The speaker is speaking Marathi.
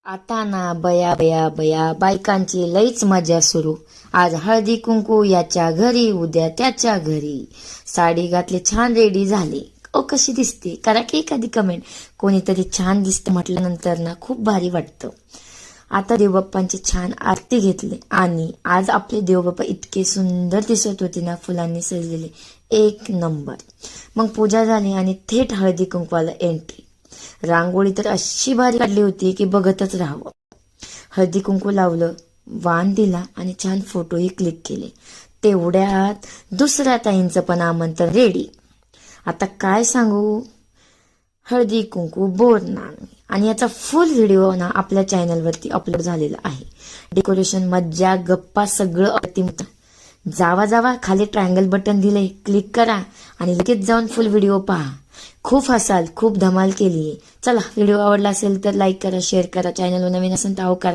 आता ना बया बया बया बायकांची लईच मजा सुरू. आज हळदी कुंकू याच्या घरी, उद्या त्याच्या घरी. साडी घातली, छान रेडी झाली. ओ कशी दिसते, करा की एखादी कमेंट. कोणीतरी छान दिसतं म्हटल्यानंतर ना खूप भारी वाटतं. आता देवबाप्पांची छान आरती घेतली आणि आज आपले देवबाप्पा इतके सुंदर दिसत होते ना, फुलांनी सजलेले, एक नंबर. मग पूजा झाली आणि थेट हळदी कुंकवाला एंट्री. रांगोळी तर अशी भारी काढली होती की बघतच राहावं. हळदी कुंकू लावलं, वाण दिला आणि छान फोटोही क्लिक केले. तेवढ्यात दुसऱ्या ताईंचं पण आमंत्रण रेडी. आता काय सांगू, हळदी कुंकू बोरनान आणि याचा फुल व्हिडिओ ना आपल्या चॅनलवरती अपलोड झालेला आहे. डेकोरेशन, मज्जा, गप्पा सगळं अप्रतिम. जावा जावा, खाली ट्रायंगल बटन दिले, क्लिक करा आणि लगेच जाऊन फुल व्हिडिओ पहा. खूप हसाल, खूप धमाल केली. चला, व्हिडिओ आवडला असेल तर लाईक करा, शेअर करा. चॅनलवर नवीन असेल तर करा.